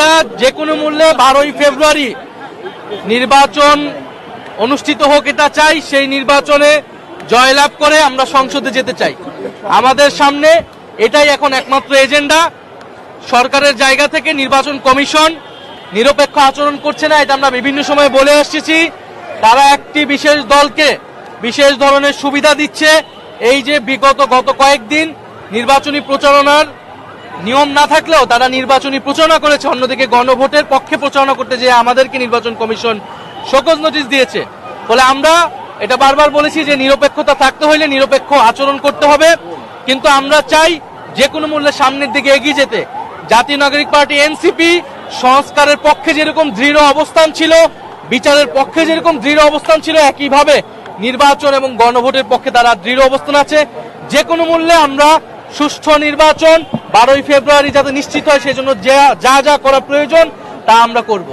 আমরা যে কোনো মূল্যে 12ই ফেব্রুয়ারি নির্বাচন অনুষ্ঠিত হোক এটা চাই। সেই নির্বাচনে জয়লাভ করে আমরা সংসদে যেতে চাই। আমাদের সামনে এটাই এখন একমাত্র এজেন্ডা। সরকারের জায়গা থেকে নির্বাচন কমিশন নিরপেক্ষ আচরণ করছে না, এটা আমরা বিভিন্ন সময় বলে এসেছি। তারা একটি বিশেষ দলকে বিশেষ ধরনের সুবিধা দিচ্ছে। এই যে গত কয়েকদিন নির্বাচনী প্রচারণার নিয়ম না থাকলেও তারা নির্বাচনী প্রচারণা করেছে, অন্যদিকে গণভোটের পক্ষে প্রচারণা করতে যে আমাদেরকে নির্বাচন কমিশন শোকজ নোটিশ দিয়েছে। ফলে আমরা এটা বারবার বলেছি যে নিরপেক্ষতা থাকতে হইলে নিরপেক্ষ আচরণ করতে হবে, কিন্তু আমরা চাই যে কোনো মূল্যে সামনের দিকে এগিয়ে যেতে। জাতীয় নাগরিক পার্টি এনসিপি সংস্কারের পক্ষে যেরকম দৃঢ় অবস্থান ছিল, বিচারের পক্ষে যেরকম দৃঢ় অবস্থান ছিল, একইভাবে নির্বাচন এবং গণভোটের পক্ষে তারা দৃঢ় অবস্থান আছে। যে কোনো মূল্যে আমরা সুষ্ঠু নির্বাচন 12ই ফেব্রুয়ারি যাতে নিশ্চিত হয়, সেজন্য যা যা করা প্রয়োজন তা আমরা করব।